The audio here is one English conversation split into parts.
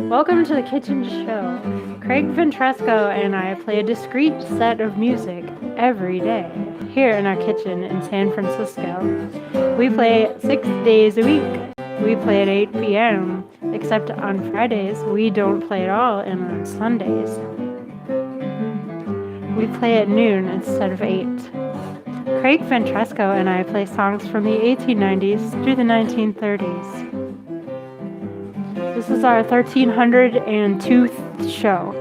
Welcome to the Kitchen Show. Craig Ventresco and I play a discrete set of music every day here in our kitchen in San Francisco. We play 6 days a week. We play at 8 p.m., except on Fridays we don't play at all, and on Sundays we play at noon instead of 8. Craig Ventresco and I play songs from the 1890s through the 1930s. This is our 1302th show.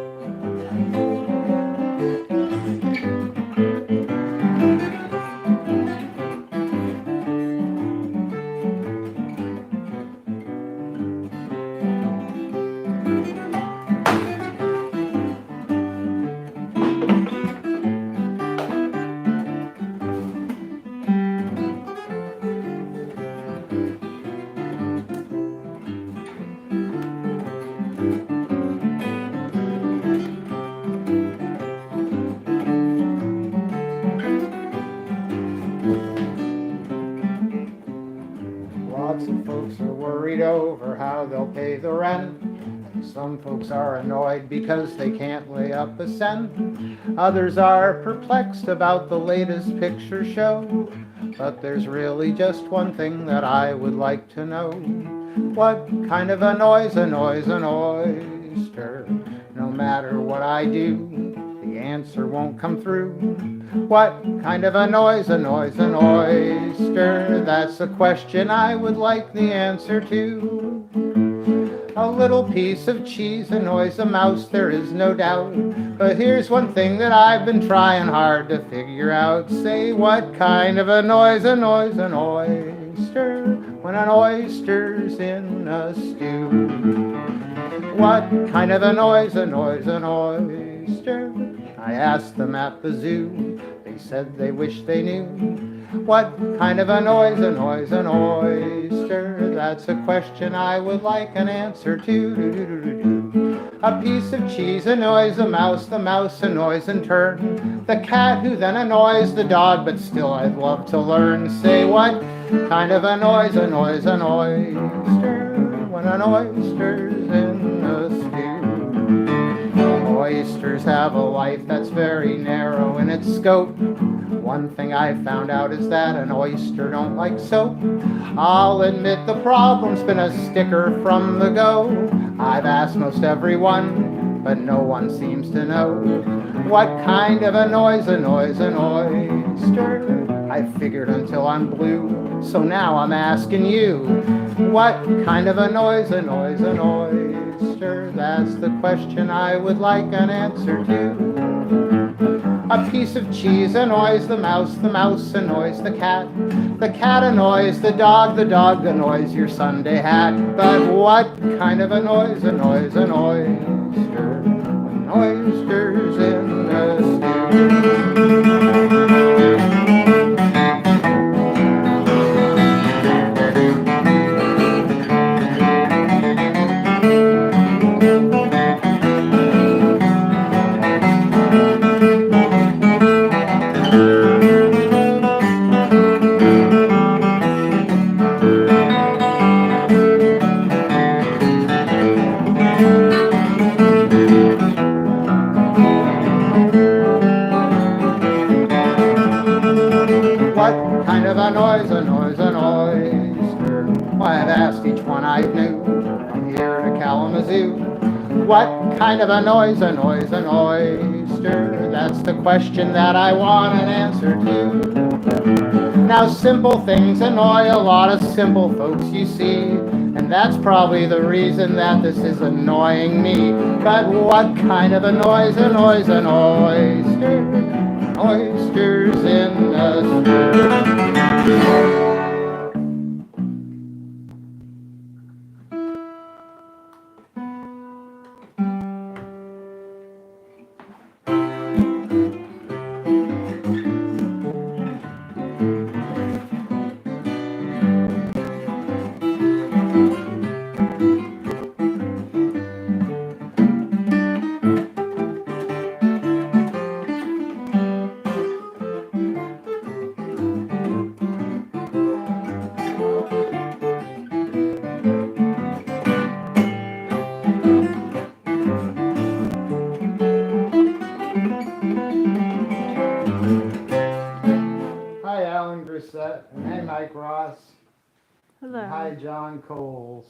Lots of folks are worried over how they'll pay the rent. Some folks are annoyed because they can't lay up a cent. Others are perplexed about the latest picture show. But there's really just one thing that I would like to know. What kind of an oyster? No matter what I do, the answer won't come through. What kind of an oyster? That's a question I would like the answer to. A little piece of cheese annoys a mouse, there is no doubt. But here's one thing that I've been trying hard to figure out. Say, what kind of an oyster when an oyster's in a stew? What kind of an oyster? I asked them at the zoo. They said they wish they knew. What kind of an oyster? That's a question I would like an answer to. A piece of cheese annoys the mouse annoys in turn the cat, who then annoys the dog, but still I'd love to learn. Say, what kind of an oyster when an oyster's in a stew? Oysters have a life that's very narrow in its scope. One thing I found out is that an oyster don't like soap. I'll admit the problem's been a sticker from the go. I've asked most everyone, but no one seems to know. What kind of an oyster? I figured until I'm blue, so now I'm asking you. What kind of an oyster? That's the question I would like an answer to. A piece of cheese annoys the mouse annoys the cat annoys the dog annoys your Sunday hat. But what kind of an oyster? An oyster's in the stew. What kind of an oyster? Why, I've asked each one I knew from here to Kalamazoo. What kind of an oyster? That's the question that I want an answer to. Now, simple things annoy a lot of simple folks, you see, and that's probably the reason that this is annoying me. But what kind of an oyster? Oysters in the stew. Hello. Hi, John Coles.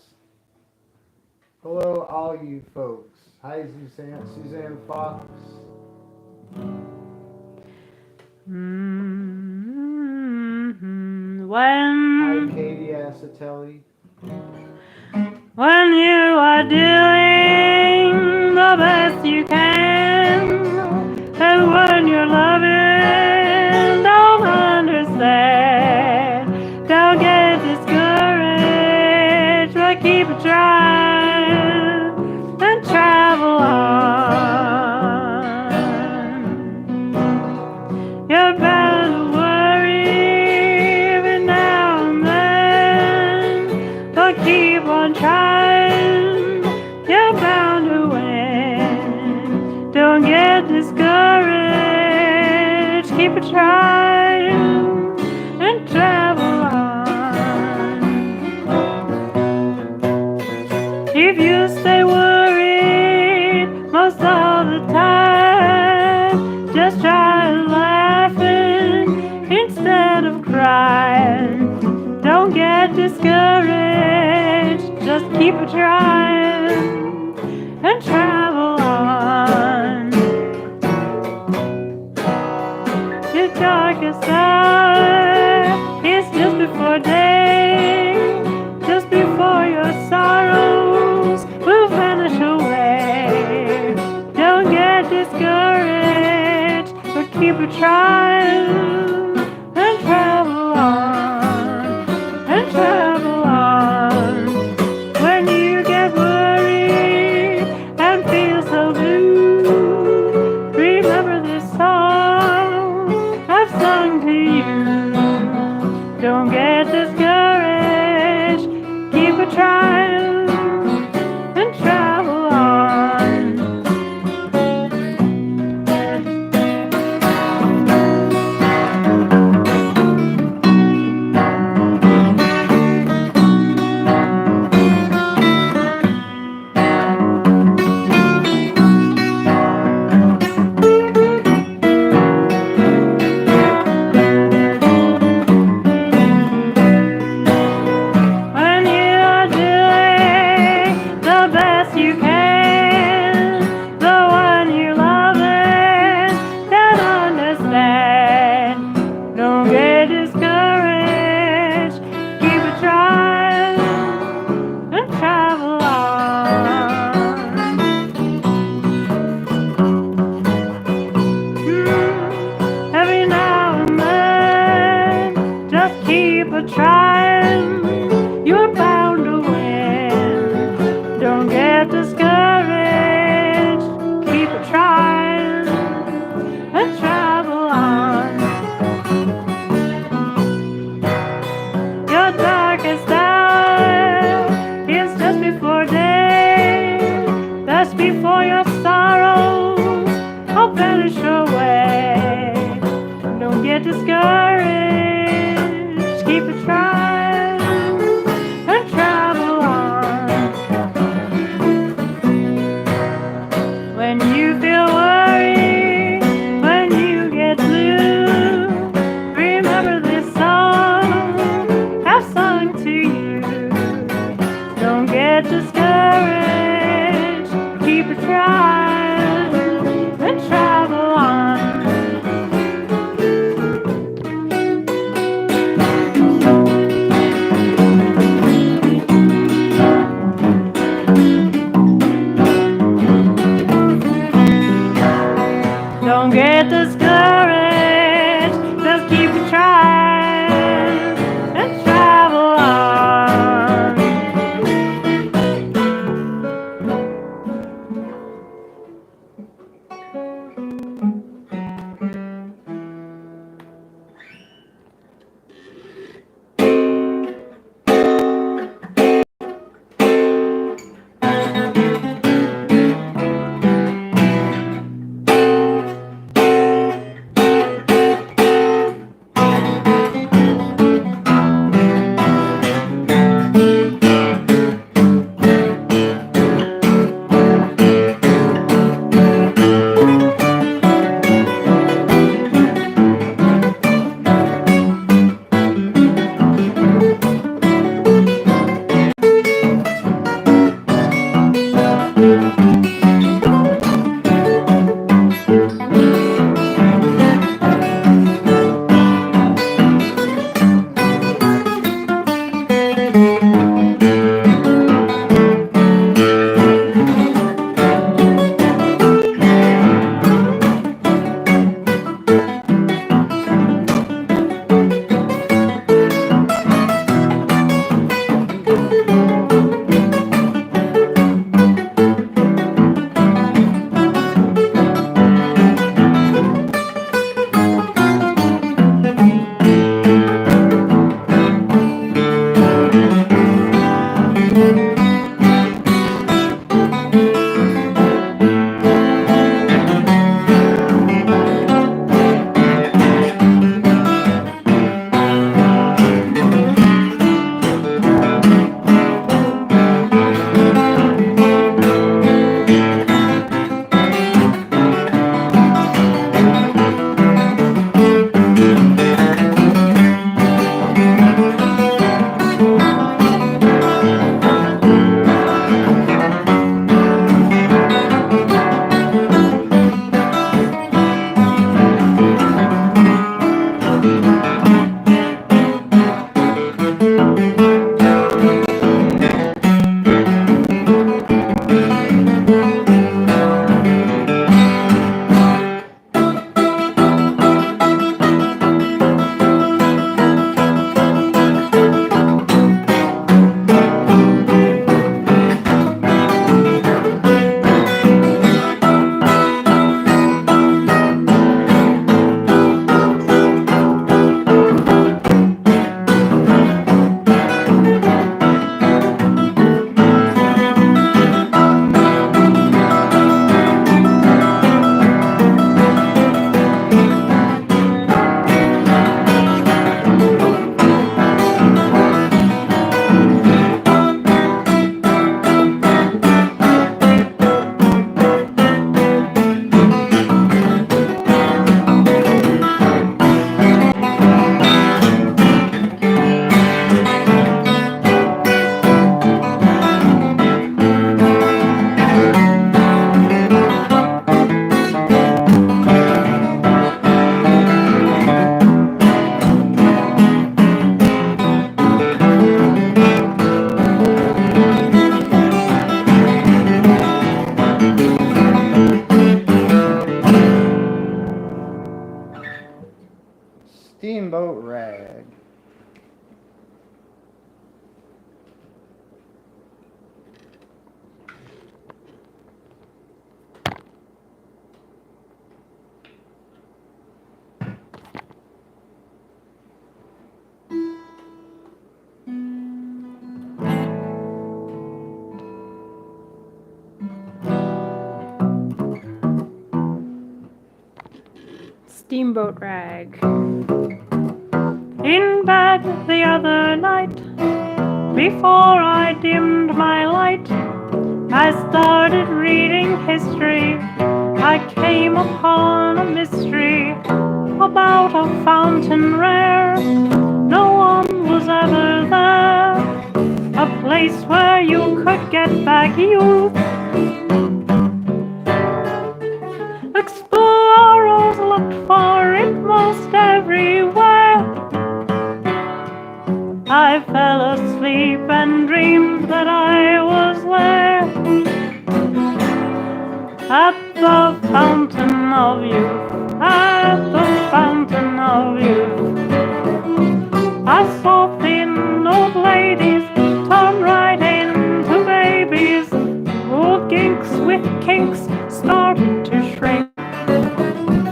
Hello, all you folks. Hi, Suzanne Fox. Hi, When Katie Asatelli. when you are doing the best you can, and when you're loving, don't understand. Don't get discouraged, but keep trying and travel on. You're bound to worry every now and then, but keep on trying. You're bound to win. Don't get discouraged. Keep it trying and travel on. If you stay worried most all the time, just try laughing instead of crying. Don't get discouraged, just keep trying and travel on. Your darkest hour is just before day, just bore your sorrows will vanish away. Don't get discouraged, but keep trying and travel on and travel on. When you get worried and feel so blue, remember this song I've sung to you. Don't get discouraged, keep trying and travel on. When you are doing the best you can, the one you love and can understand. Don't get discouraged, keep trying and travel on. Every now and then, just keep trying. You're bound to win. Don't get discouraged. Keep trying and travel on. Your darkest hour is just before day. That's before your sorrows will vanish away. Don't get discouraged. Keep trying and travel on. When you feel worried, when you get blue, remember this song I've sung to you. Don't get discouraged, keep trying and travel on. Don't get discouraged, just keep trying and travel on. Steamboat rag. Steamboat rag. In bed the other night, before I dimmed my light, I started reading history. I came upon a mystery about a fountain rare. No one was ever there, a place where you could get back youth. Explorers looked for it most everywhere. I fell asleep and dreamed that I was there, at the fountain of youth, at the fountain of youth. I saw thin old ladies turn right into babies. Old ginks with kinks started to shrink,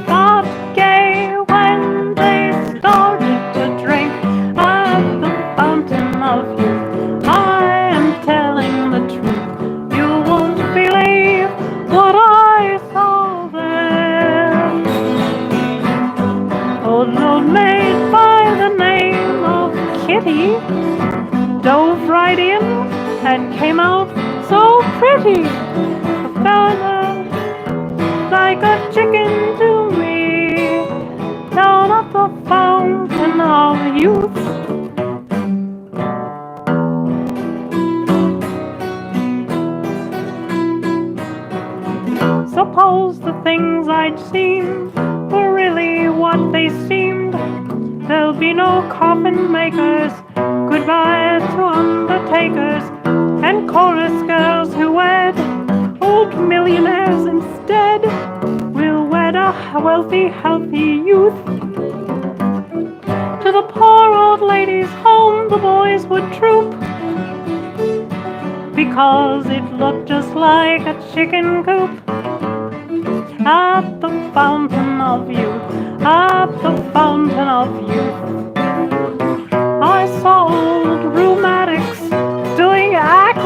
got gay when they started to drink. At the fountain of youth, I am telling the truth. You won't believe what I saw there. Old maid by the name of Kitty dove right in and came out so pretty. A feather like a chicken to me, down at the fountain of youth. Suppose the things I'd seen were really what they seemed. There'll be no coffin makers, goodbye to undertakers, and chorus girls who wed old millionaires instead. We'll wed a wealthy, healthy youth. To the poor old lady's home the boys would troop, because it looked just like a chicken coop. At the fountain of youth, at the fountain of youth, I saw old rheumatics doing acts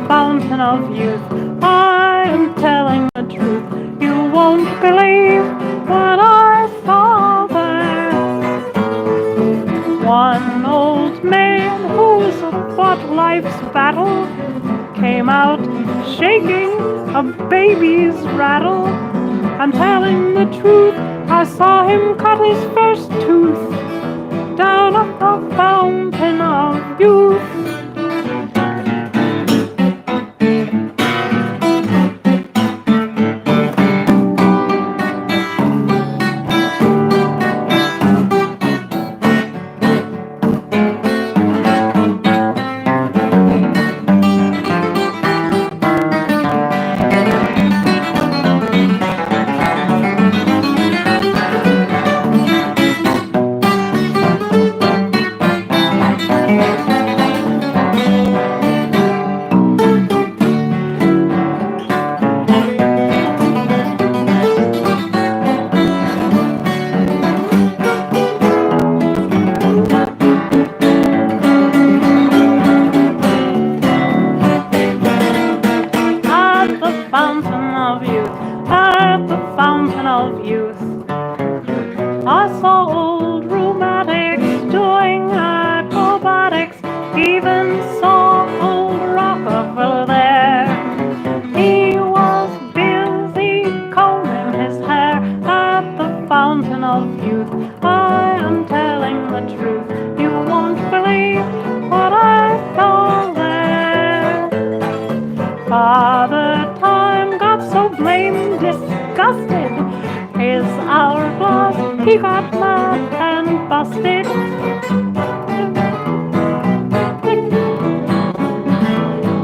fountain of youth. I am telling the truth. You won't believe what I saw there. One old man who's fought life's battle came out shaking a baby's rattle. I'm telling the truth. I saw him cut his first tooth down at the fountain of youth. At the fountain of youth, I saw old rheumatics doing acrobatics, even saw old Rockefeller there. He was busy combing his hair at the fountain of youth. I am telling the truth. You won't believe what I saw there. Father Time got so blamed disgusted, his hourglass he got mad and busted.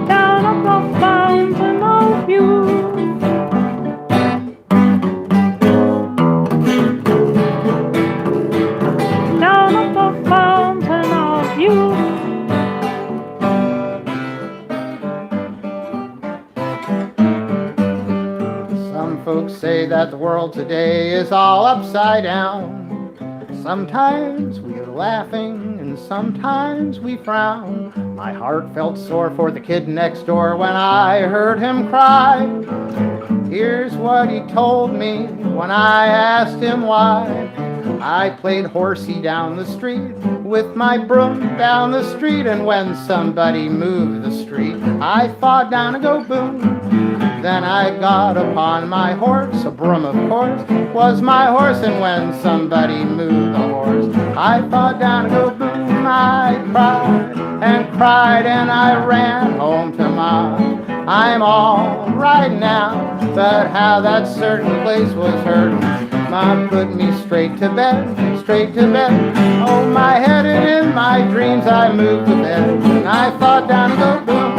Down at the fountain of youth. Down at the fountain of youth. Some folks say that the world today is all upside down. Sometimes we are laughing and sometimes we frown. My heart felt sore for the kid next door when I heard him cry. Here's what he told me when I asked him why. I played horsey down the street with my broom down the street, and when somebody moved the street, I fought down and go boom. Then I got upon my horse, a broom of course was my horse, and when somebody moved the horse, I fought down and go boom. I cried and I ran home to Mom. I'm all right now, but how that certain place was hurting. Mom put me straight to bed, straight to bed. Oh, my head and in my dreams I moved to bed, and I fought down and go boom.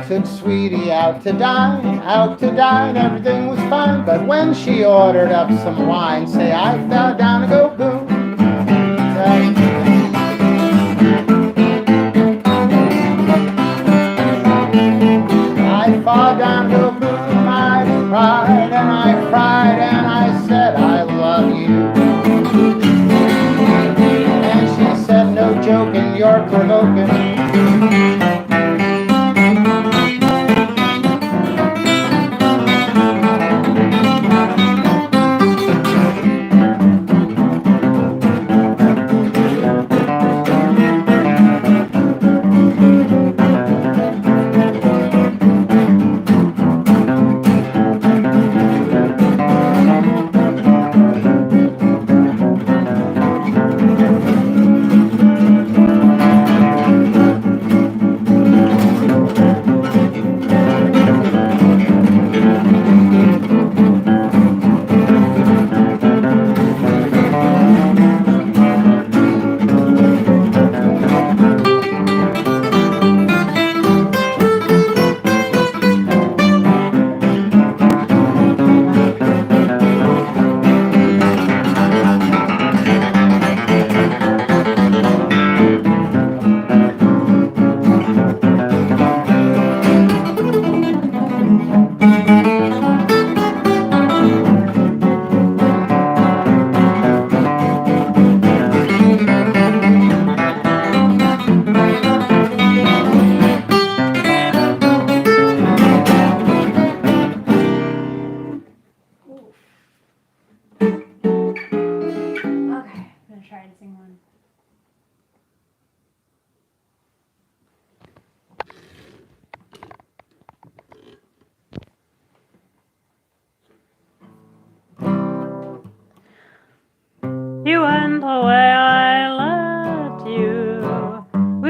Took Sweetie out to dine, everything was fine. But when she ordered up some wine, say I fell down and go boom. I fall down and go boom. I cried and I cried and I said I love you. And she said no joking, you're provoking.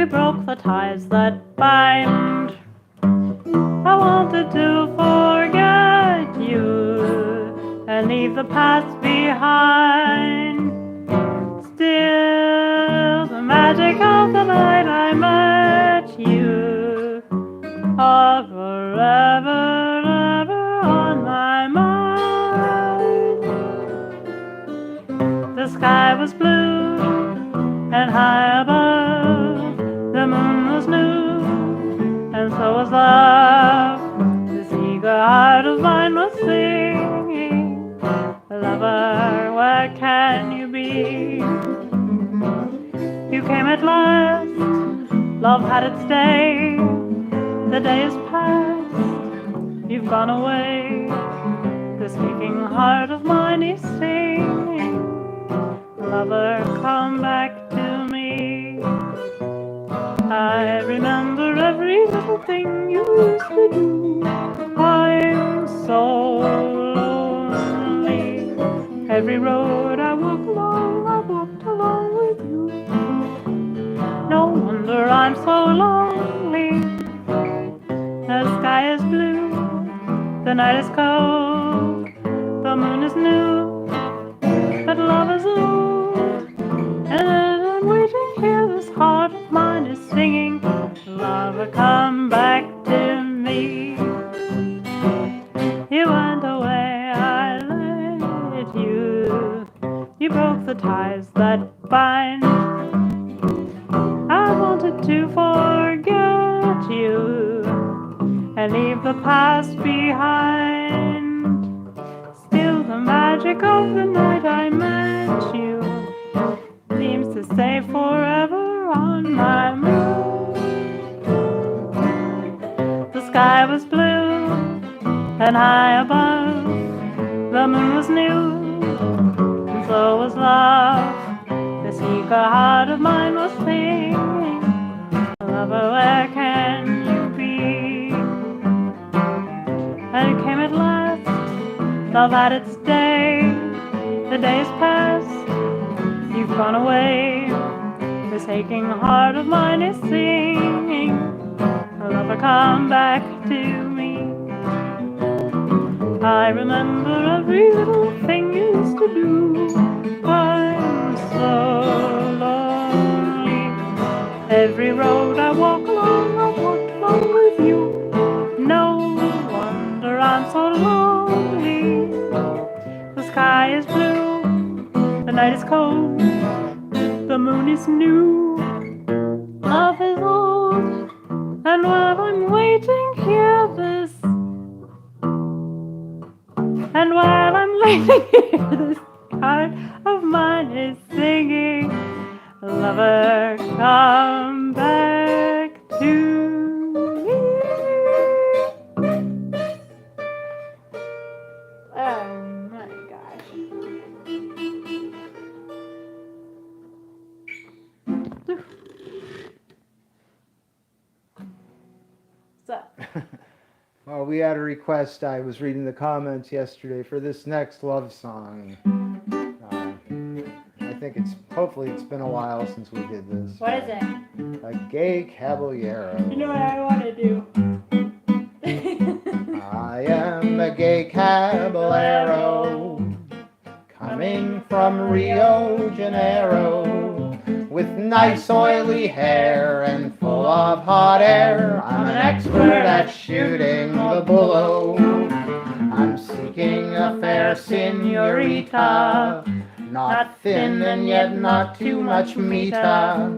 broke the ties that bind. I wanted to forget you and leave the past behind. Still, the magic of the night I met you are forever, ever on my mind. The sky was blue and high above, the moon was new, and so was love. This eager heart of mine was singing, lover, where can you be? You came at last, love had its day, the day is past, you've gone away. This aching heart of mine is singing, lover, come back to me. I remember every little thing you used to do. I'm so lonely. Every road I walked along with you. No wonder I'm so lonely. The sky is blue, the night is cold, the moon is new, but love is old. And I'm waiting here, this heart of mine is singing, lover, come back to me. You went away, I let you. You broke the ties that bind. I wanted to forget you and leave the past behind. Still, the magic of the night I met you seems to stay forever on my mind. The sky was blue and high above, the moon was new, and so was love. This eager heart of mine was singing, lover, where can you be? And it came at last, love had its day, the day is past, you've gone away. This aching heart of mine is singing, lover, come back to me. I remember every little thing you used to do. I'm so lonely. Every road I walked along with you. No wonder I'm so lonely. The sky is blue, the night is cold, the moon is new, love is old, and while I'm waiting here, this heart of mine is singing, lover, come back to me. Oh my gosh. What's up? Well, we had a request. I was reading the comments yesterday for this next love song. I think hopefully it's been a while since we did this. What is it? A Gay Caballero. You know what I want to do? I am a gay caballero, coming from Rio Janeiro, with nice oily hair and full of hot air. I'm an expert at shooting the bull. I'm seeking a fair senorita, not thin and yet not too much mita.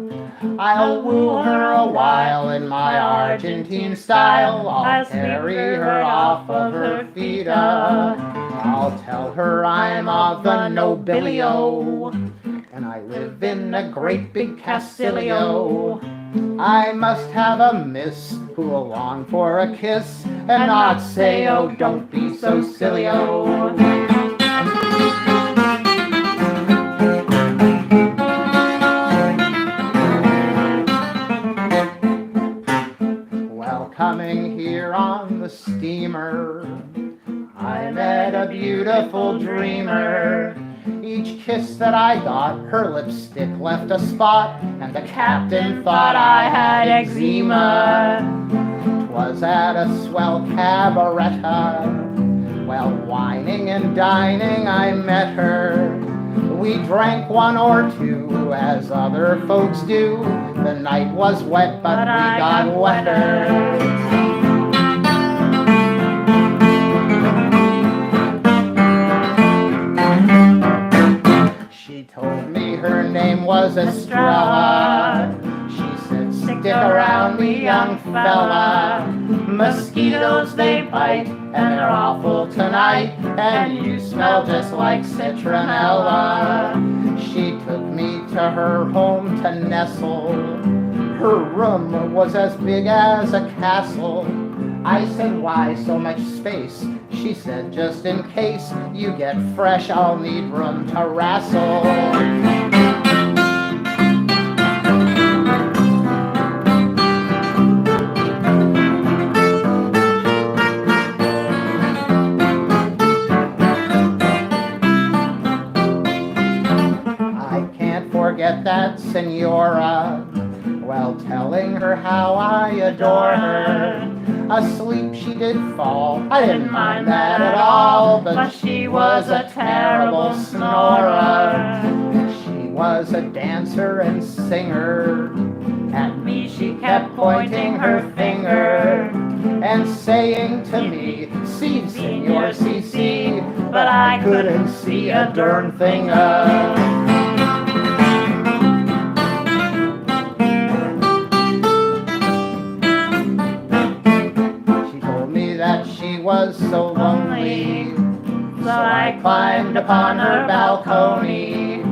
I'll woo her a while in my Argentine style. I'll carry her off of her feet. I'll tell her I'm of the nobilio, and I live in a great big Castillo. I must have a miss who'll long for a kiss and not say, oh, don't be so silly-o. Well, coming here on the steamer, I met a beautiful dreamer. Each kiss that I got, her lipstick left a spot, and the captain thought I had eczema. 'Twas at a swell cabaretta, while whining and dining I met her. We drank one or two, as other folks do. The night was wet, but we got wetter. She told me her name was Estrella. She said, stick around me, young fella. Mosquitoes, they bite, and they're awful tonight, and you smell just like citronella. She took me to her home to nestle. Her room was as big as a castle. I said, why so much space? She said, just in case you get fresh, I'll need room to wrestle. I can't forget that senora, while telling her how I adore her. Asleep she did fall, I didn't mind that at all, but she was a terrible snorer. She was a dancer and singer. At me she kept pointing her finger and saying to me, "Si, senor, si, si," but I couldn't see a darn thing. She was so lonely, so I climbed upon her balcony.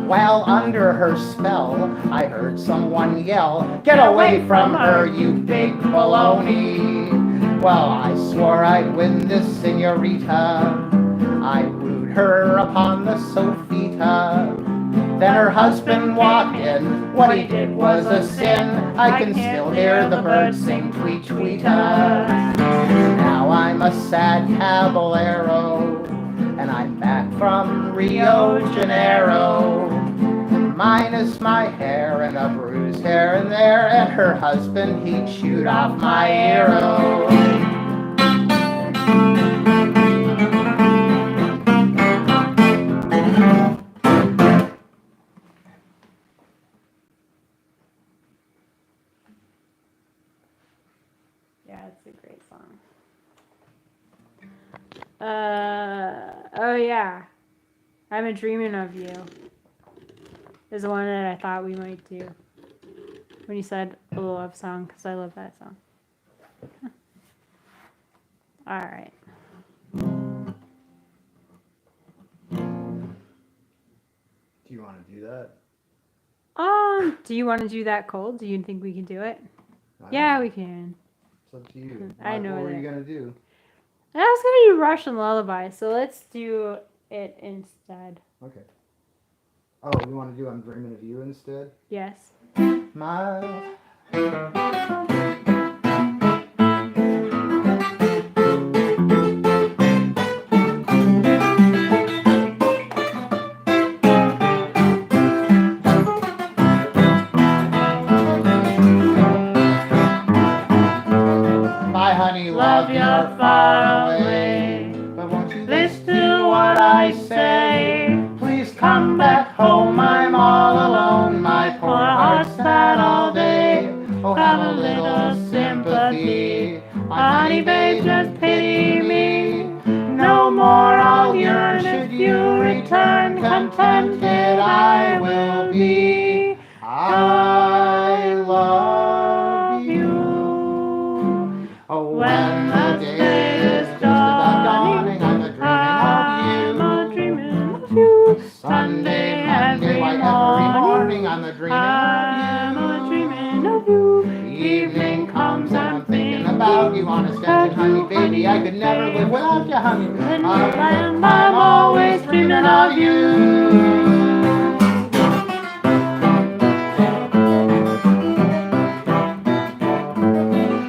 While under her spell, I heard someone yell, "Get away from her, you big baloney!" Well, I swore I'd win this senorita. I wooed her upon the sofita. Then her husband walked in. What he did was a sin. I can still hear the birds sing tweet tweeta. Now I'm a sad caballero, and I'm back from Rio Janeiro. Minus my hair and a bruise here and there, and her husband, he'd shoot off my arrow. Yeah, it's a great song. Oh yeah. I'm a Dreaming of You is the one that I thought we might do when you said a love song, because I love that song. All right. Do you want to do that? Do you want to do that cold? Do you think we can do it? Yeah, we can. It's up to you. I know What were that. you going to do? I was going to do Russian Lullaby, so let's do it instead. Okay. Oh, you want to do I'm Dreaming of You instead? Yes. My... honey, love, you're far away, but won't you listen to what I say? Please come back home, I'm all alone, my poor heart's sad all day. Oh, have a little sympathy, honey babe, just pity me. No more I'll yearn if you return, contented I will be. I love you. Oh, when the day is just about dawning, I'm a dreaming of you. Sunday, Monday, why every morning I'm a dreaming of you. Evening comes and I'm thinking about you. Honest and honey, baby, I could never live without you, honey. I'm always dreaming of you.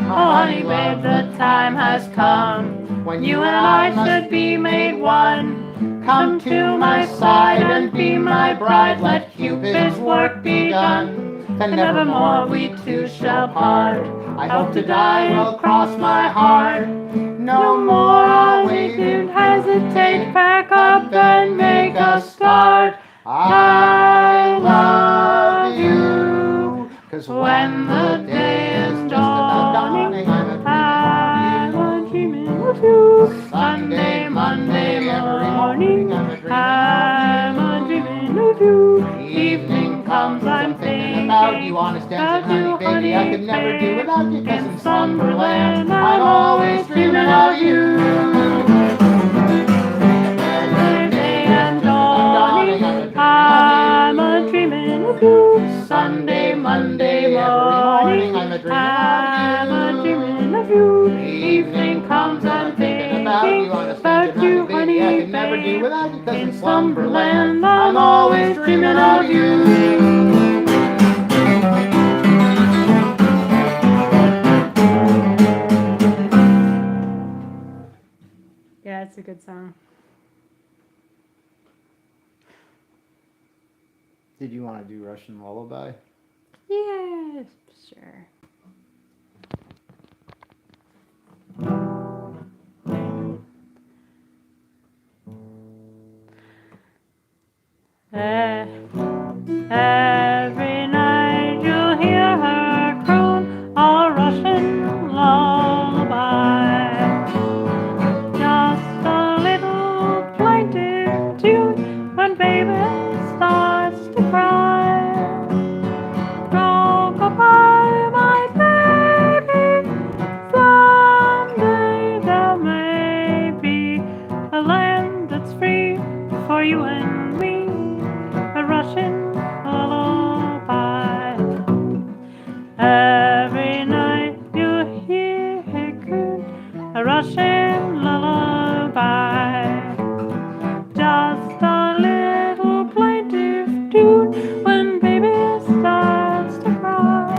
Honey, babe, the time has come when you and I should be made one. Come to my side and be my bride. Let Cupid's work be done, and nevermore we two shall part. I hope to die will cross my heart. No more I'll wait and hesitate. Pack up and make a start. I love you, 'cause when the day is just about dawning, I'm a dreaming of you. Sunday, Monday, every morning, I'm a dreaming of you. Evening comes, I'm thinking about you. Honest dancing, honey, baby, I could never do without you. 'Cause in Slumberland, I'm always dreaming of you. I'm a dreaming of you. Sunday, Monday, every morning, I'm a dreaming of you. Evening comes, I'm thinking about you. About you, honey, I can never do without you. 'Cause in Slumberland, I'm always dreaming of you. Yeah, it's a good song. Did you want to do Russian Lullaby? Yeah, sure. Every night you'll hear her croon a Russian lullaby. Just a little plaintive tune when baby starts to cry. Rock-a-bye, my baby, someday there may be a land that's free for you and me, a Russian lullaby. Every night you hear her croon a Russian lullaby. Just a little plaintive tune when baby starts to cry.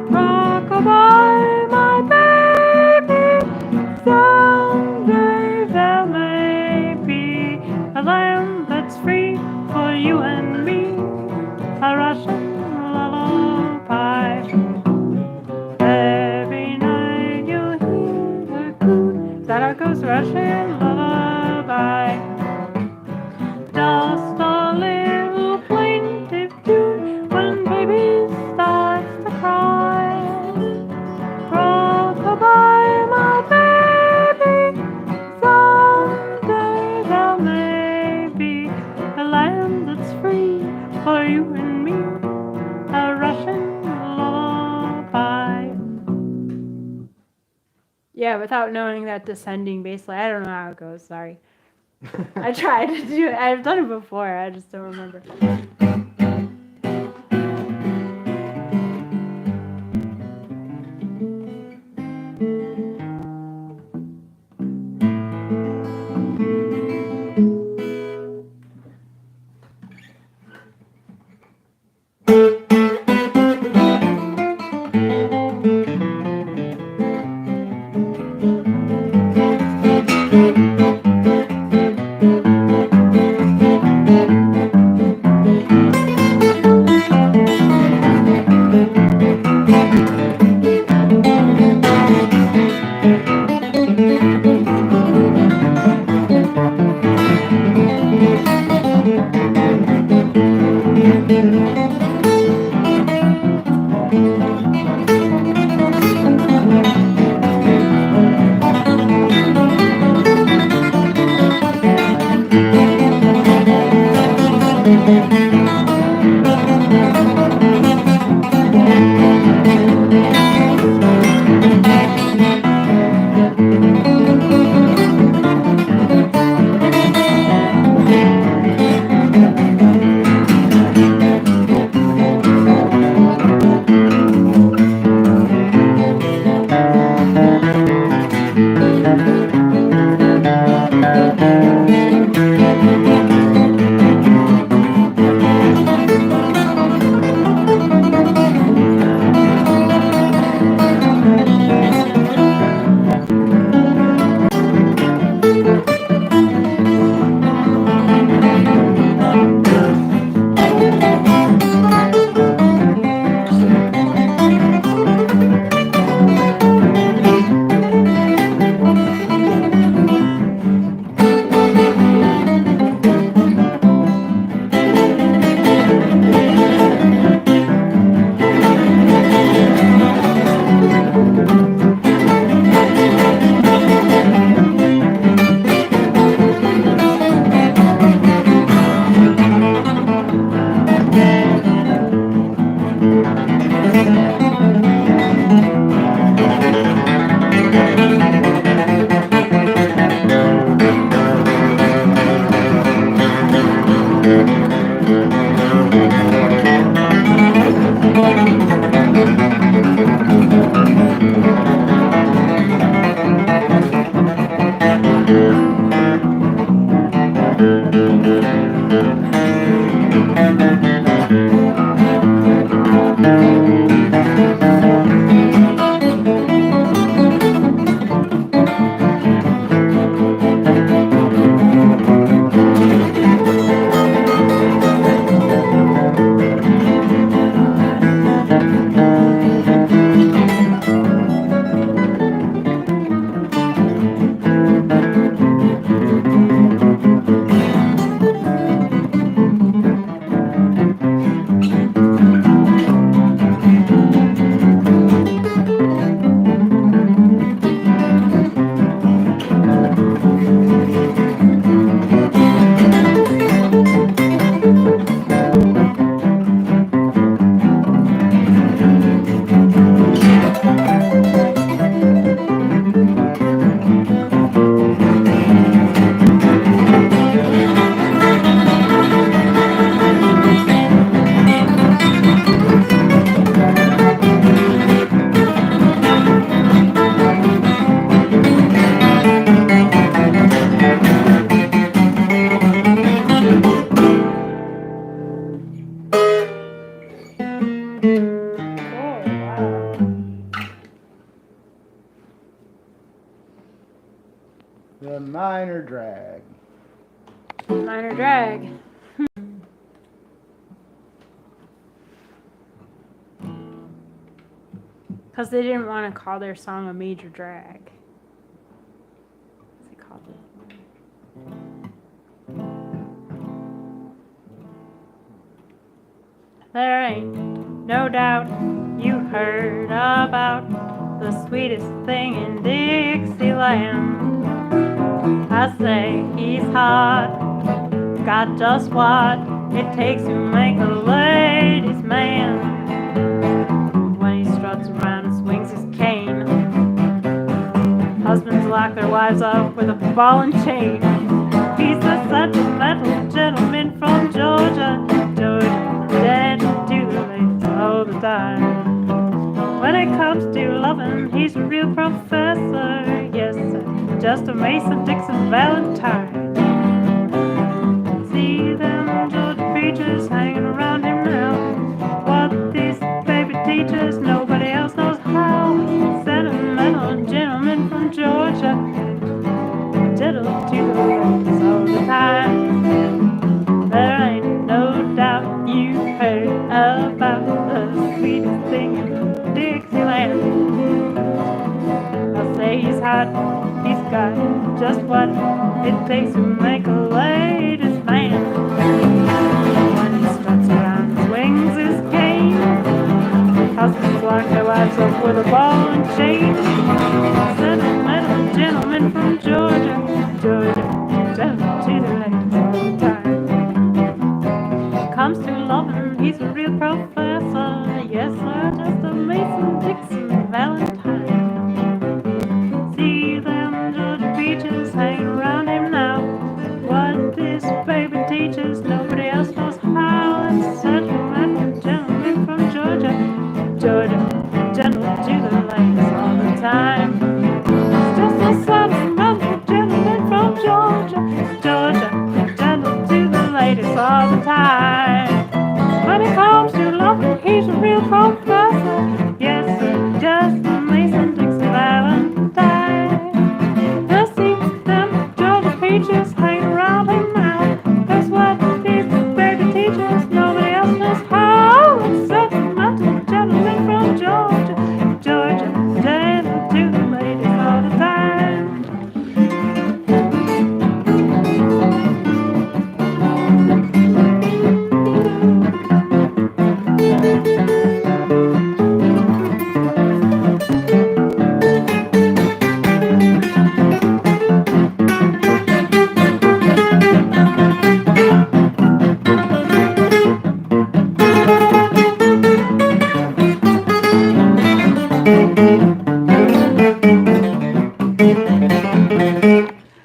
Rock-a-bye, my baby, someday there may be a land that's free for you and me, a Russian lullaby. Every night you hear her croon. Is that how it goes? Russian lullaby. Just a little plaintive tune when baby starts to cry. Rock-a-bye, my baby, someday there may be a land that's free for you and me, a Russian lullaby. Yeah, without knowing that descending bass line, I don't know how it goes, sorry. I tried to do it. I've done it before. I just don't remember. The minor drag. Minor drag. Because they didn't want to call their song a major drag. They called it. There ain't no doubt you heard about the sweetest thing in Dixieland. I say he's hot, got just what it takes to make a ladies' man. When he struts around and swings his cane, husbands lock their wives up with a ball and chain. He's a sentimental gentleman from Georgia, gentle to the ladies all the time. When it comes to loving, he's a real professor, yes sir, just a Mason, Dixon, Valentine. See them Georgia preachers hanging around him now. What these baby teachers, nobody else knows how. Sentimental gentleman from Georgia, gentle to the ladies all the time. There ain't no doubt you heard about the sweetest thing in Dixieland. I'll say he's hot, he's got just what it takes to make a ladies' man. When he struts around and swings his cane, husbands lock their wives up with a ball and chain. Sentimental gentleman from Georgia, gentle to the ladies all the time. Comes to loving, he's a real professor, yes sir, just a Mason, Dixon, Valentine. See them Georgia preachers hanging around him now. What this baby teaches, nobody else knows how. It's such a romantic gentleman from Georgia, gentle to the ladies all the time. It's just a sentimental gentleman from Georgia, gentle to the ladies all the time. When it comes to loving, he's a real professor, yes sir, just a Mason, Dixon, Valentine. I see them Georgia preachers hanging around him now. That's what these baby teachers, nobody else knows how. It's sentimental gentleman from Georgia, gentle to the ladies all the time.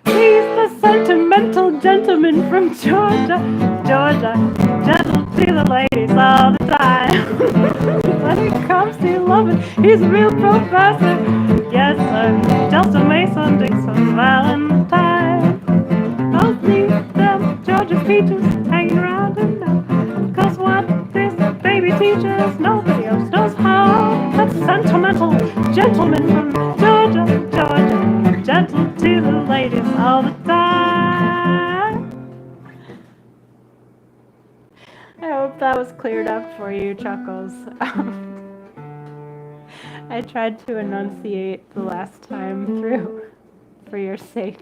He's the sentimental gentleman from Georgia, gentle to the ladies all the time. When it comes to loving, he's a real professor, yes sir, just a Mason, Dixon, Valentine. I'll see them Georgia preachers hanging around him now. Cause what this baby teaches, nobody else knows how. That sentimental gentleman from Georgia, gentle to the ladies all the time. I hope that was cleared up for you, Chuckles. I tried to enunciate the last time through for your sake.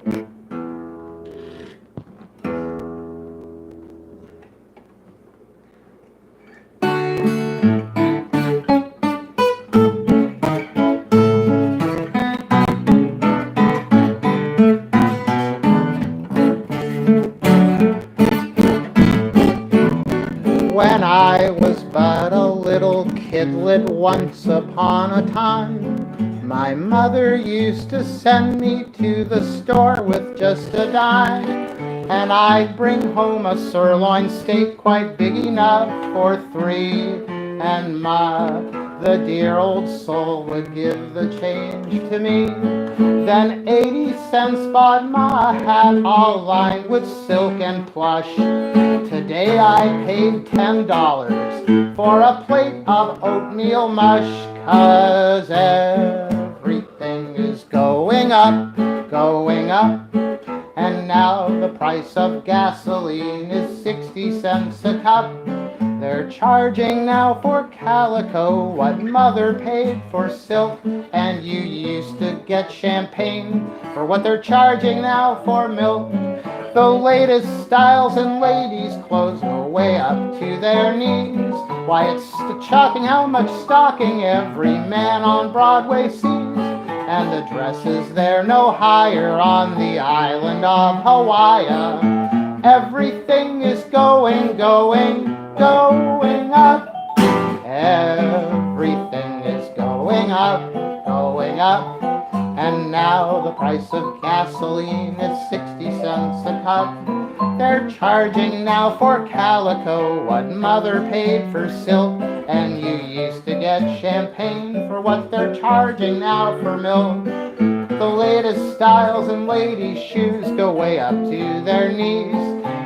When I was but a little kidlet once upon a time, my mother used to send me to the store with just a dime, and I'd bring home a sirloin steak quite big enough for three, and Ma, the dear old soul, would give the change to me. Then 80 cents bought Ma a hat all lined with silk and plush. Today I paid $10 for a plate of oatmeal mush, 'cause everything is going up, now the price of gasoline is 60 cents a cup. They're charging now for calico what mother paid for silk, and you used to get champagne for what they're charging now for milk. The latest styles in ladies' clothes go way up to their knees. Why, it's shocking how much stocking every man on Broadway sees. And the dresses, they're no higher on the island of Hawaii. Everything is going up. Everything is going up. And now the price of gasoline is 60 cents a cup. They're charging now for calico what mother paid for silk, and you used to get champagne for what they're charging now for milk. The latest styles in ladies' shoes go way up to their knees.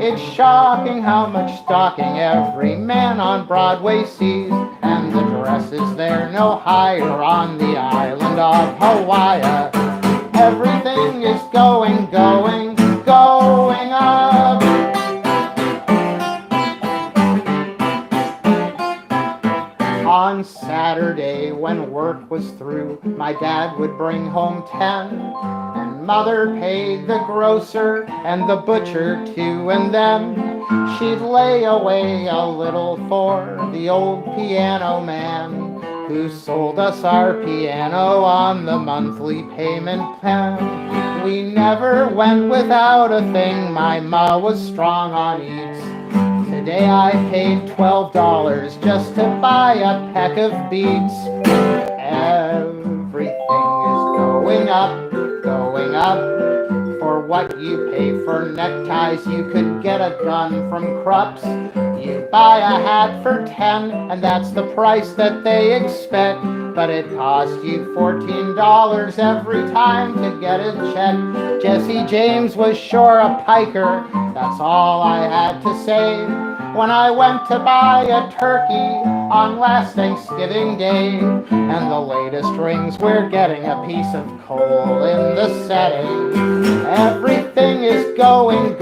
It's shocking how much stocking every man on Broadway sees. And the dresses, they're no higher on the island of Hawaii. Everything is going up. On Saturday when work was through, my dad would bring home 10, and mother paid the grocer and the butcher too, and then she'd lay away a little for the old piano man who sold us our piano on the monthly payment plan. We never went without a thing, my ma was strong on eats. Today I paid $12 just to buy a peck of beets. Everything is going up. For what you pay for neckties, you could get a gun from Krupp's. You buy a hat for 10, and that's the price that they expect. But it costs you $14 every time to get a check. Jesse James was sure a piker, that's all I had to say when I went to buy a turkey on last Thanksgiving Day. And the latest rings, we're getting a piece of coal in the setting. Everything is going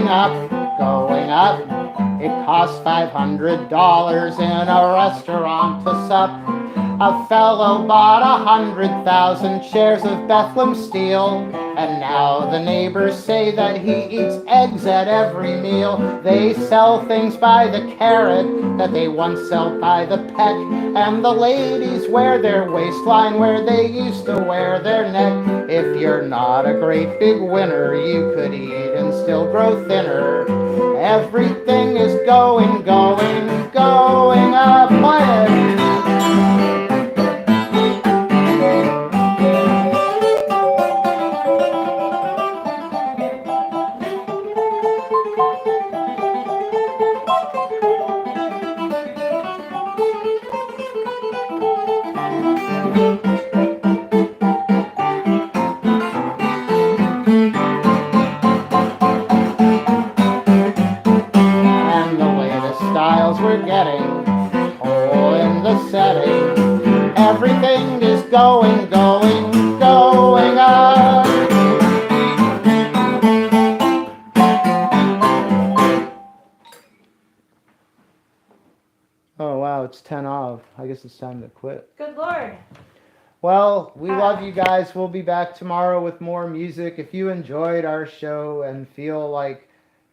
up. Going up. It costs $500 in a restaurant to sup. A fellow bought 100,000 shares of Bethlehem steel, and now the neighbors say that he eats eggs at every meal. They sell things by the carat that they once sold by the peck, and the ladies wear their waistline where they used to wear their neck. If you're not a great big winner, you could eat and still grow thinner. Everything is going up. Play it. We're getting all in the setting. Everything is going up. Oh wow, it's 10 off. I guess it's time to quit. Good Lord. Well, we love you guys. We'll be back tomorrow with more music. If you enjoyed our show and feel like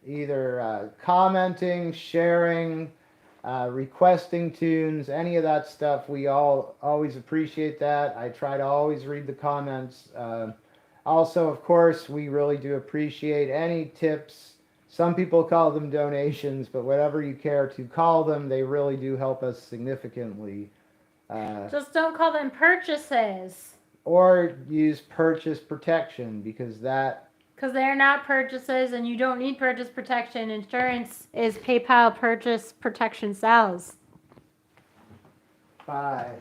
either commenting, sharing, requesting tunes, any of that stuff, we all always appreciate that. I try to always read the comments. Also, of course, we really do appreciate any tips Some people call them donations, but whatever you care to call them, they really do help us significantly. Just don't call them purchases. Or use purchase protection because they're not purchases and you don't need purchase protection. Insurance is PayPal purchase protection cells. Bye.